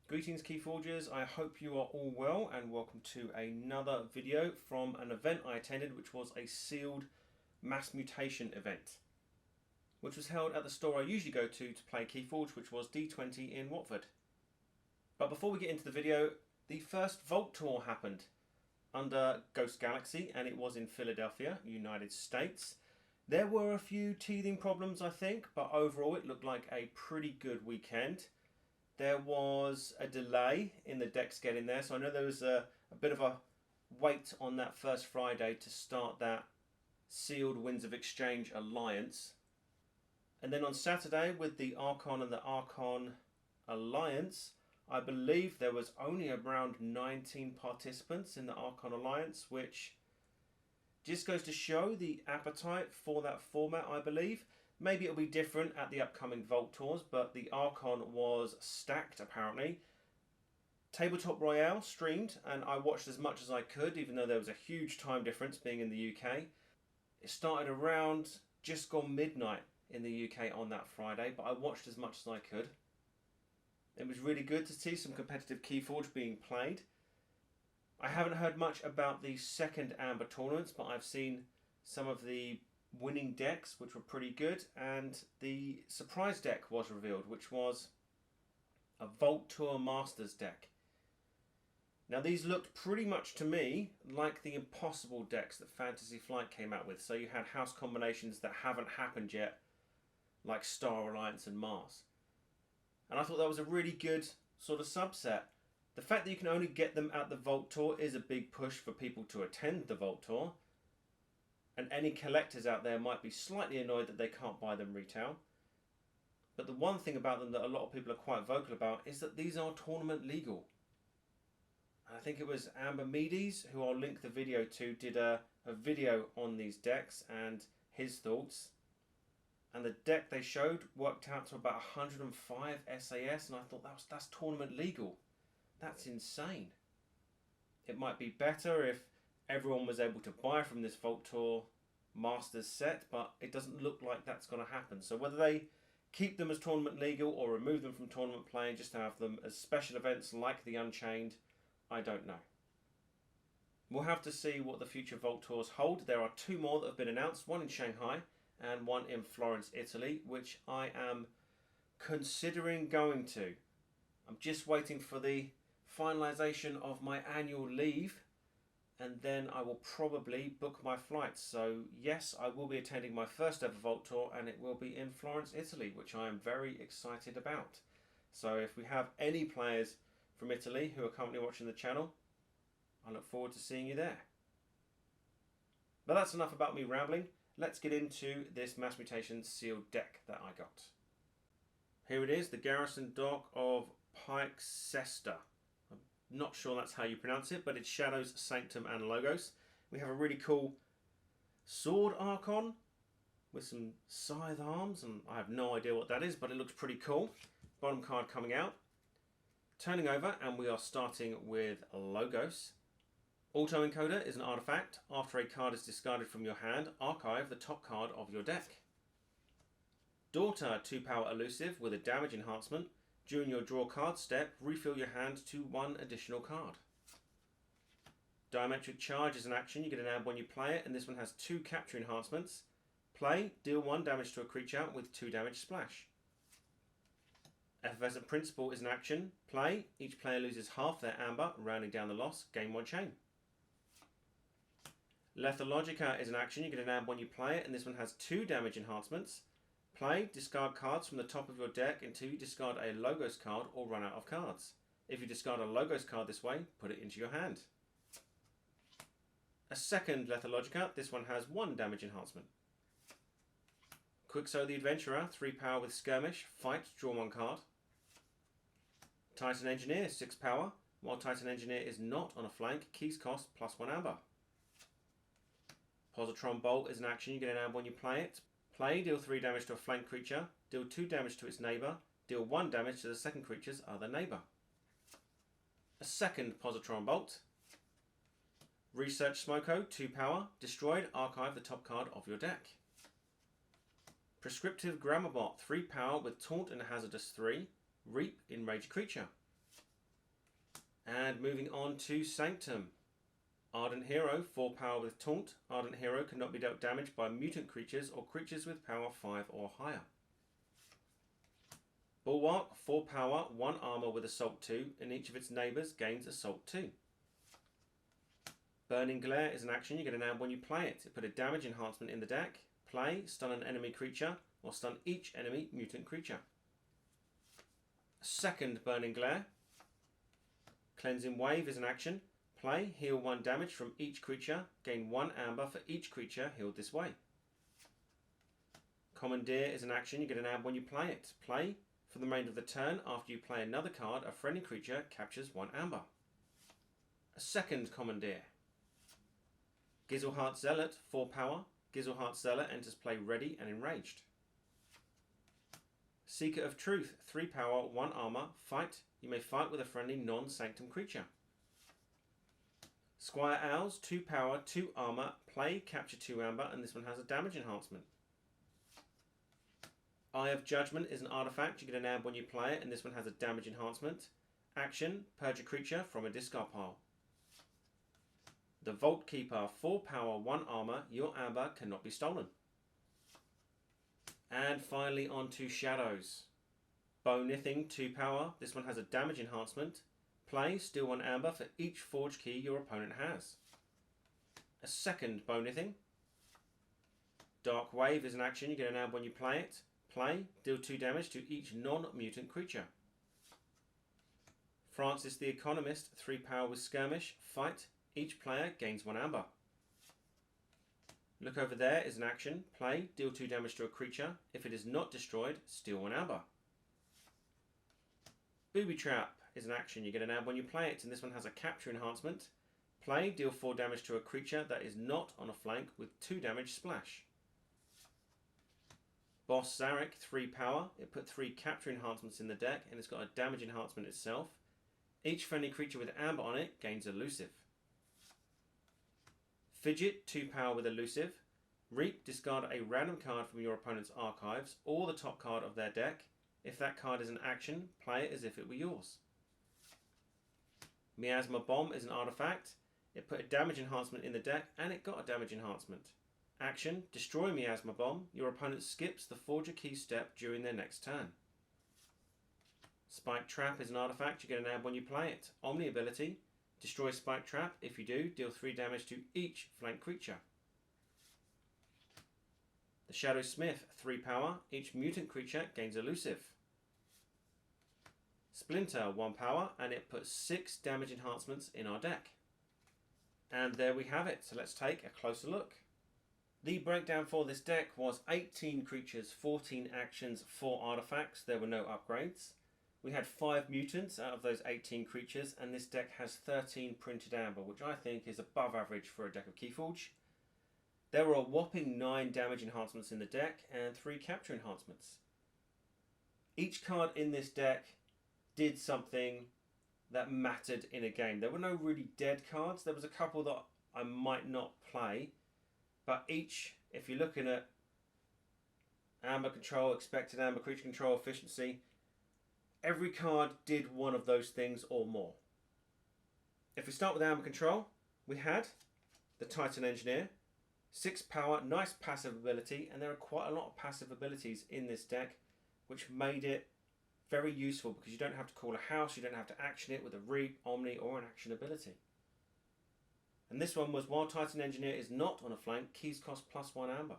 Greetings Keyforgers, I hope you are all well and welcome to another video from an event I attended, which was a sealed Mass Mutation event, which was held at the store I usually go to play Keyforge, which was D20 in Watford. But before we get into the video, the first Vault Tour happened under Ghost Galaxy and it was in Philadelphia, United States. There were a few teething problems I think, but overall it looked like a pretty good weekend. There was a delay in the decks getting there, so I know there was a bit of a wait on that first Friday to start that sealed Winds of Exchange Alliance. And then on Saturday with the Archon and the Archon Alliance, I believe there was only around 19 participants in the Archon Alliance, which just goes to show the appetite for that format, I believe. Maybe it'll be different at the upcoming Vault Tours, but the Archon was stacked apparently. Tabletop Royale streamed and I watched as much as I could, even though there was a huge time difference being in the UK. It started around just gone midnight in the UK on that Friday, but I watched as much as I could. It was really good to see some competitive Keyforge being played. I haven't heard much about the second Amber tournaments, but I've seen some of the winning decks which were pretty good, and the surprise deck was revealed, which was a Vault Tour Masters deck. Now these looked pretty much to me like the impossible decks that Fantasy Flight came out with. So you had house combinations that haven't happened yet, like Star Alliance and Mars. And I thought that was a really good sort of subset. The fact that you can only get them at the Vault Tour is a big push for people to attend the Vault Tour. And any collectors out there might be slightly annoyed that they can't buy them retail. But the one thing about them that a lot of people are quite vocal about is that these are tournament legal. I think it was Aembermedes, who I'll link the video to, did a video on these decks and his thoughts. And the deck they showed worked out to about 105 SAS, and I thought that's tournament legal. That's insane. It might be better if everyone was able to buy from this Vault Tour Masters set, but it doesn't look like that's going to happen. So whether they keep them as tournament legal or remove them from tournament play and just have them as special events like the Unchained, I don't know. We'll have to see what the future Vault Tours hold. There are two more that have been announced, one in Shanghai and one in Florence, Italy, which I am considering going to. I'm just waiting for the finalisation of my annual leave, and then I will probably book my flights. So yes, I will be attending my first ever Vault Tour, and it will be in Florence, Italy, which I am very excited about. So if we have any players from Italy who are currently watching the channel, I look forward to seeing you there. But that's enough about me rambling. Let's get into this Mass Mutation Sealed deck that I got. Here it is, the Garrisoned Doc of Pikescester. I'm not sure that's how you pronounce it, but it's Shadows, Sanctum and Logos. We have a really cool sword Archon with some scythe arms, and I have no idea what that is, but it looks pretty cool. Bottom card coming out. Turning over, and we are starting with Logos. Auto-encoder is an artifact. After a card is discarded from your hand, archive the top card of your deck. Daughter, 2-power elusive with a damage enhancement. During your draw card step, refill your hand to one additional card. Diametric Charge is an action. You get an amp when you play it, and this one has 2 capture enhancements. Play, deal 1 damage to a creature with 2 damage splash. Effervescent Principle is an action. Play, each player loses half their amber, rounding down the loss, gain 1 chain. Lethalogica is an action. You get an amp when you play it, and this one has 2 damage enhancements. Play, discard cards from the top of your deck until you discard a Logos card or run out of cards. If you discard a Logos card this way, put it into your hand. A second Lethalogica, this one has 1 damage enhancement. Quixo the Adventurer, 3-power with Skirmish, fight, draw 1 card. Titan Engineer, 6-power. While Titan Engineer is not on a flank, keys cost +1 amber. Positron Bolt is an action. You get an amber when you play it. Play, deal 3 damage to a flank creature, deal 2 damage to its neighbour, deal 1 damage to the second creature's other neighbour. A second Positron Bolt. Research Smoko, 2-power. Destroyed, archive the top card of your deck. Prescriptive Grammarbot, 3-power with Taunt and Hazardous 3. Reap, enrage creature. And moving on to Sanctum. Ardent Hero, 4 power with Taunt. Ardent Hero cannot be dealt damage by mutant creatures or creatures with power 5 or higher. Bulwark, 4 power, 1 armor with Assault 2, and each of its neighbours gains Assault 2. Burning Glare is an action you get an amp when you play it. It put a damage enhancement in the deck. Play, stun an enemy creature, or stun each enemy mutant creature. Second Burning Glare. Cleansing Wave is an action. Play, heal 1 damage from each creature, gain 1 amber for each creature healed this way. Commandeer is an action you get an amp when you play it. Play, for the remainder of the turn, after you play another card, a friendly creature captures 1 amber. A second Commandeer. Gizelheart Zealot, 4 power. Gizelheart Zealot enters play ready and enraged. Seeker of Truth, 3 power, 1 armor. Fight. You may fight with a friendly non-sanctum creature. Squire Owls, 2 power, 2 armor. Play, capture 2 amber, and this one has a damage enhancement. Eye of Judgment is an artifact. You get an amp when you play it, and this one has a damage enhancement. Action, purge a creature from a discard pile. The Vault Keeper, 4 power, 1 armor. Your amber cannot be stolen. And finally on to Shadows. Bonithing, 2 power. This one has a damage enhancement. Play, steal 1 amber for each forge key your opponent has. A second Bonithing. Dark Wave is an action. You get an amp when you play it. Play, deal 2 damage to each non-mutant creature. Francis the Economist, 3 power with Skirmish. Fight, each player gains 1 amber. Look Over There is an action. Play, deal 2 damage to a creature. If it is not destroyed, steal 1 amber. Booby Trap is an action. You get an amp when you play it, and this one has a capture enhancement. Play, deal 4 damage to a creature that is not on a flank with 2 damage splash. Boss Zarek, 3 power. It put 3 capture enhancements in the deck, and it's got a damage enhancement itself. Each friendly creature with amber on it gains elusive. Fidget, 2 power with elusive. Reap, discard a random card from your opponent's archives or the top card of their deck. If that card is an action, play it as if it were yours. Miasma Bomb is an artifact. It put a damage enhancement in the deck, and it got a damage enhancement. Action, destroy Miasma Bomb. Your opponent skips the Forger Key step during their next turn. Spike Trap is an artifact. You get an amp when you play it. Omni ability, destroy Spike Trap. If you do, deal 3 damage to each flank creature. The Shadow Smith, 3 power. Each mutant creature gains elusive. Splinter, 1 power, and it puts 6 damage enhancements in our deck. And there we have it. So let's take a closer look. The breakdown for this deck was 18 creatures, 14 actions, 4 artifacts. There were no upgrades. We had 5 mutants out of those 18 creatures, and this deck has 13 printed amber, which I think is above average for a deck of Keyforge. There were a whopping 9 damage enhancements in the deck and 3 capture enhancements. Each card in this deck did something that mattered in a game. There were no really dead cards. There was a couple that I might not play, but each, if you're looking at amber control, expected amber, creature control, efficiency, every card did one of those things or more. If we start with amber control, we had the Titan Engineer, 6 power, nice passive ability, and there are quite a lot of passive abilities in this deck which made it very useful because you don't have to call a house, you don't have to action it with a Reap, Omni, or an action ability. And this one was, while Titan Engineer is not on a flank, keys cost +1 amber,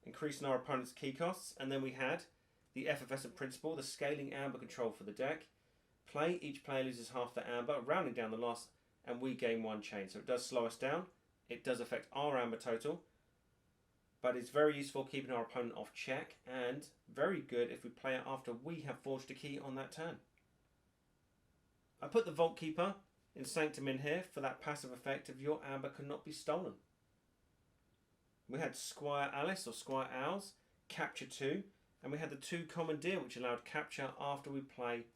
increasing our opponent's key costs. And then we had the Effervescent Principle, the scaling amber control for the deck. Play, each player loses half the amber, rounding down the loss, and we gain 1 chain. So it does slow us down, it does affect our amber total, but it's very useful keeping our opponent off check, and very good if we play it after we have forged a key on that turn. I put the Vault Keeper in Sanctum in here for that passive effect of your amber cannot be stolen. We had Squire Alice or Squire Owls, capture 2, and we had the 2 Commandeer, which allowed capture after we play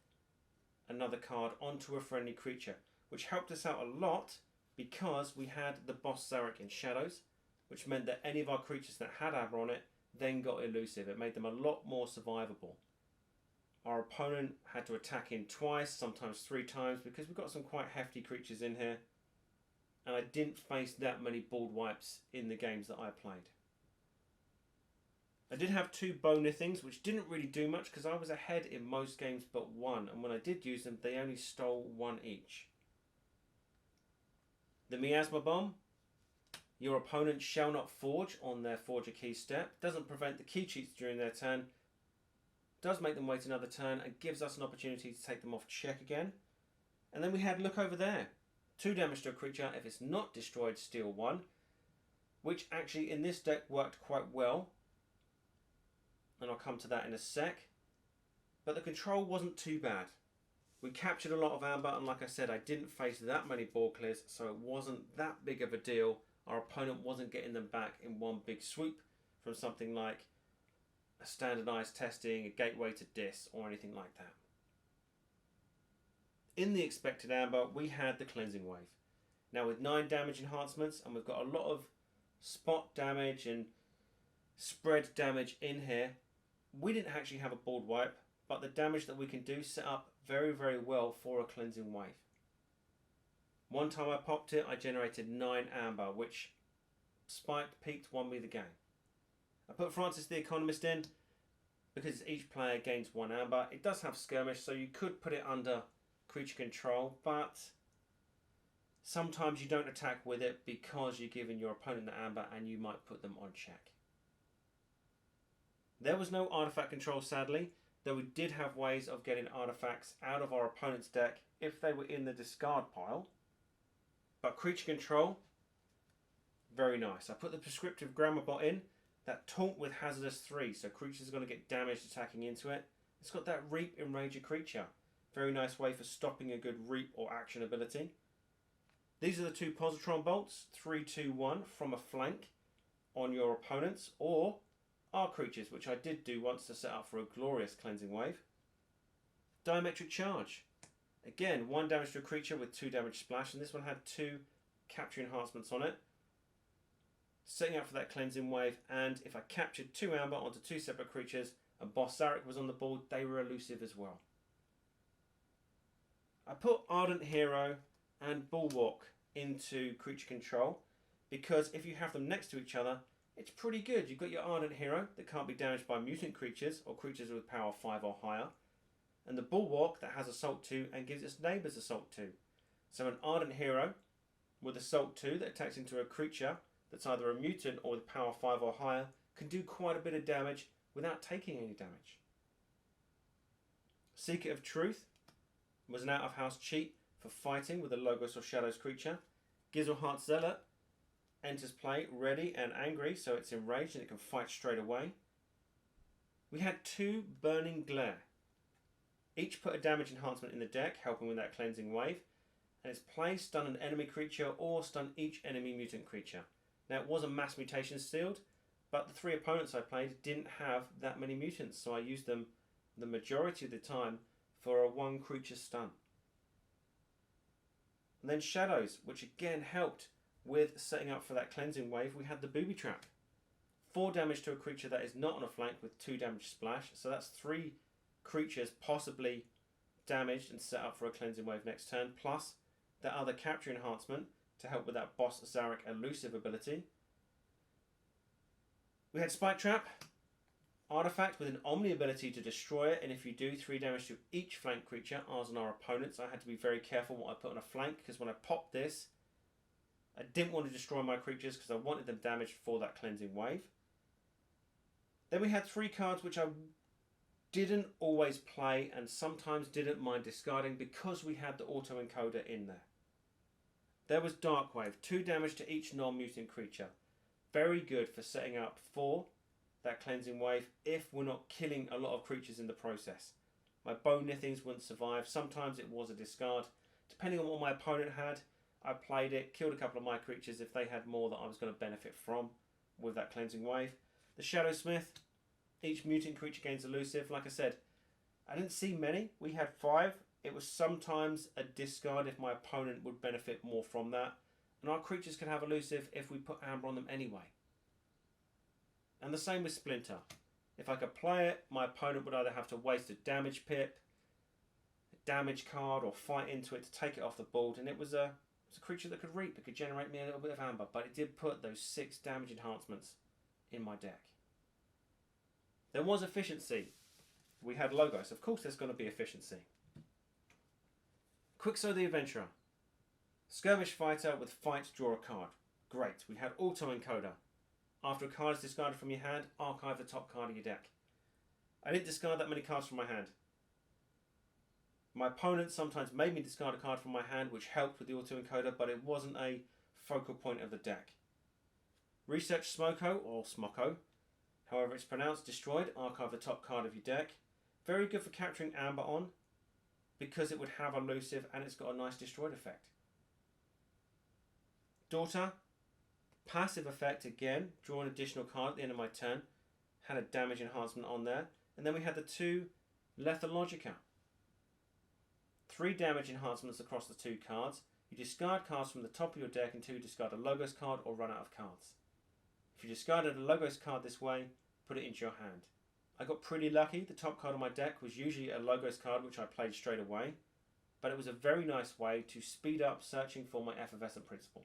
another card onto a friendly creature, which helped us out a lot because we had the Boss Zarek in Shadows, which meant that any of our creatures that had amber on it then got elusive. It made them a lot more survivable. our opponent had to attack in twice, sometimes 3 times, because we've got some quite hefty creatures in here. And I didn't face that many board wipes in the games that I played. I did have 2 Bonithings, which didn't really do much because I was ahead in most games but 1. And when I did use them, they only stole 1 each. The Miasma Bomb. Your opponent shall not forge on their forge a key step. Doesn't prevent the key cheats during their turn. Does make them wait another turn and gives us an opportunity to take them off check again. And then we had look over there. 2 damage to a creature if it's not destroyed, steal 1. Which actually in this deck worked quite well. And I'll come to that in a sec. But the control wasn't too bad. We captured a lot of amber, and like I said, I didn't face that many board clears, so it wasn't that big of a deal. Our opponent wasn't getting them back in one big swoop from something like a standardized testing, a gateway to dis, or anything like that. In the expected amber, we had the Cleansing Wave. Now with 9 damage enhancements, and we've got a lot of spot damage and spread damage in here, we didn't actually have a board wipe, but the damage that we can do set up very, very well for a Cleansing Wave. One time I popped it, I generated 9 amber, which spiked, peaked, won me the game. I put Francis the Economist in because each player gains 1 amber. It does have skirmish, so you could put it under creature control, but sometimes you don't attack with it because you're giving your opponent the amber and you might put them on check. There was no artifact control, sadly, though we did have ways of getting artifacts out of our opponent's deck if they were in the discard pile. But creature control, very nice. I put the prescriptive grammar bot in, that taunt with hazardous 3, so creatures are going to get damaged attacking into it. It's got that reap, enrage a creature. Very nice way for stopping a good reap or action ability. These are the 2 positron bolts, 3, 2, 1 from a flank on your opponents, or our creatures, which I did do once to set up for a glorious Cleansing Wave. Diametric Charge. Again, 1 damage to a creature with 2 damage splash, and this one had 2 capture enhancements on it. Setting up for that Cleansing Wave, and if I captured 2 amber onto 2 separate creatures and Boss Zarek was on the board, they were elusive as well. I put Ardent Hero and Bulwark into creature control because if you have them next to each other, it's pretty good. You've got your Ardent Hero that can't be damaged by mutant creatures or creatures with power 5 or higher, and the Bulwark that has Assault 2 and gives its neighbours Assault 2. So an Ardent Hero with Assault 2 that attacks into a creature that's either a mutant or with power 5 or higher can do quite a bit of damage without taking any damage. Seeker of Truth was an out of house cheat for fighting with a Logos or Shadows creature. Gizelheart Zealot enters play ready and angry, so it's enraged and it can fight straight away. We had 2 Burning Glare. Each put a damage enhancement in the deck, helping with that Cleansing Wave, and its play stun an enemy creature or stun each enemy mutant creature. Now it was a Mass Mutation Sealed, but the 3 opponents I played didn't have that many mutants, so I used them the majority of the time for a 1 creature stun. And then Shadows, which again helped with setting up for that Cleansing Wave. We had the Booby Trap. 4 damage to a creature that is not on a flank with 2 damage splash, so that's 3 creatures possibly damaged and set up for a Cleansing Wave next turn, plus that other capture enhancement to help with that Boss Zarek elusive ability. We had Spike Trap, artifact with an Omni ability to destroy it, and if you do 3 damage to each flank creature, ours and our opponents. I had to be very careful what I put on a flank, because when I popped this, I didn't want to destroy my creatures because I wanted them damaged for that Cleansing Wave. Then we had 3 cards which I didn't always play and sometimes didn't mind discarding because we had the auto-encoder in there. There was Darkwave, 2 damage to each non-mutant creature. Very good for setting up for that Cleansing Wave if we're not killing a lot of creatures in the process. My Bonithings wouldn't survive. Sometimes it was a discard. Depending on what my opponent had, I played it, killed a couple of my creatures if they had more that I was going to benefit from with that Cleansing Wave. The Shadowsmith, each mutant creature gains elusive. Like I said, I didn't see many. We had 5. It was sometimes a discard if my opponent would benefit more from that. And our creatures can have elusive if we put amber on them anyway. And the same with Splinter. If I could play it, my opponent would either have to waste a damage pip, a damage card, or fight into it to take it off the board. And it was a creature that could reap. It could generate me a little bit of amber, but it did put those 6 damage enhancements in my deck. There was efficiency. We had logos. Of course there's going to be efficiency. Quixo the Adventurer. Skirmish fighter with fight, draw a card. Great. We had auto encoder. After a card is discarded from your hand, archive the top card of your deck. I didn't discard that many cards from my hand. My opponent sometimes made me discard a card from my hand, which helped with the auto encoder, but it wasn't a focal point of the deck. Research Smoko, or Smoko, however it's pronounced, destroyed, archive the top card of your deck. Very good for capturing amber on, because it would have elusive and it's got a nice destroyed effect. Daughter, passive effect again, draw an additional card at the end of my turn, had a damage enhancement on there, and then we had the 2 Lethalogica. 3 damage enhancements across the 2 cards. You discard cards from the top of your deck until you discard a Logos card or run out of cards. If you discarded a Logos card this way, put it into your hand. I got pretty lucky. The top card of my deck was usually a Logos card, which I played straight away, but it was a very nice way to speed up searching for my Effervescent Principle.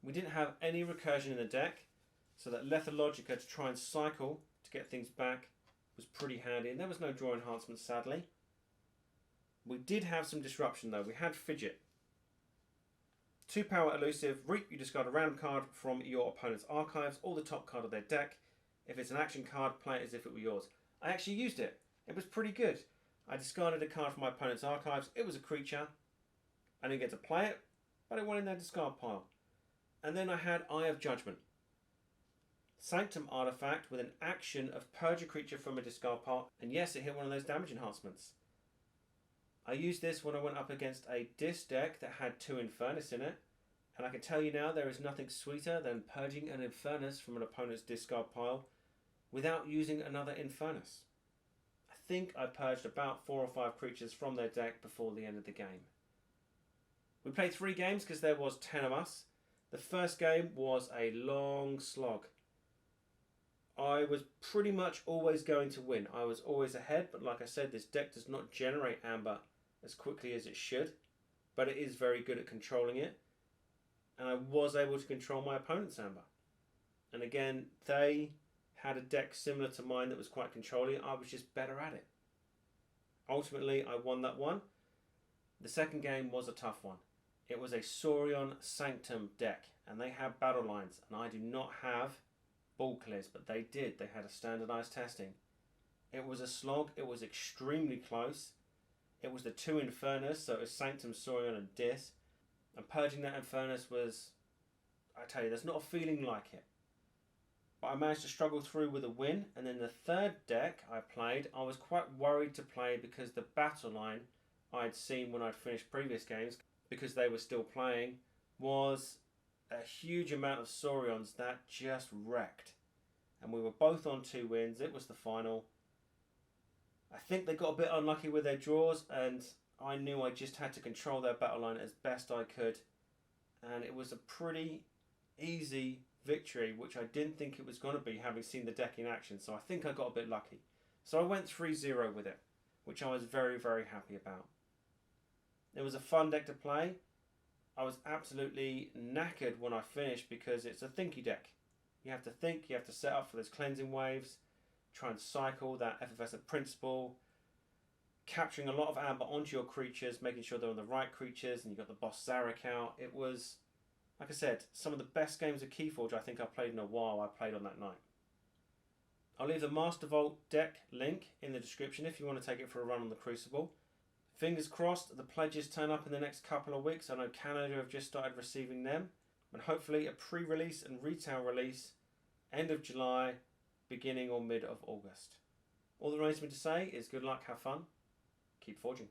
We didn't have any recursion in the deck, so that Lethalogica to try and cycle to get things back was pretty handy, and there was no draw enhancement, sadly. We did have some disruption though. We had Fidget. 2 power elusive, reap, you discard a random card from your opponent's archives or the top card of their deck. If it's an action card, play it as if it were yours. I actually used it. It was pretty good. I discarded a card from my opponent's archives. It was a creature. I didn't get to play it, but it went in their discard pile. And then I had Eye of Judgment. Sanctum artifact with an action of purge a creature from a discard pile, and yes, it hit one of those damage enhancements. I used this when I went up against a Disc deck that had 2 Infernus in it, and I can tell you now there is nothing sweeter than purging an Infernus from an opponent's discard pile without using another Infernus. I think I purged about 4 or 5 creatures from their deck before the end of the game. We played 3 games because there was 10 of us. The first game was a long slog. I was pretty much always going to win. I was always ahead, but like I said, this deck does not generate amber as quickly as it should, but it is very good at controlling it, and I was able to control my opponent's amber. And again, they had a deck similar to mine that was quite controlling. I was just better at it. Ultimately, I won that one. The second game was a tough one. It was a Saurian Sanctum deck, and they have battle lines, and I do not have ball clears, but they did. They had a standardized testing. It was a slog. It was extremely close. It was the 2 Infernus, so it was Sanctum, Saurian, and Dis. And purging that Infernus was, I tell you, there's not a feeling like it. But I managed to struggle through with a win. And then the third deck I played, I was quite worried to play because the battle line I'd seen when I'd finished previous games, because they were still playing, was a huge amount of Saurians that just wrecked. And we were both on 2 wins. It was the final. I think they got a bit unlucky with their draws, and I knew I just had to control their battle line as best I could. And it was a pretty easy victory, which I didn't think it was going to be, having seen the deck in action. So I think I got a bit lucky. So I went 3-0 with it, which I was very, very happy about. It was a fun deck to play. I was absolutely knackered when I finished because it's a thinky deck. You have to think, you have to set up for those cleansing waves, try and cycle that Effervescent Principle, capturing a lot of amber onto your creatures, making sure they're on the right creatures, and you got the boss Zarek out. It was, like I said, some of the best games of Keyforge I think I've played in a while. I played on that night. I'll leave the Master Vault deck link in the description if you want to take it for a run on the Crucible. Fingers crossed the pledges turn up in the next couple of weeks. I know Canada have just started receiving them. And hopefully a pre-release and retail release end of July, beginning or mid of August. All that remains for me to say is good luck, have fun, keep forging.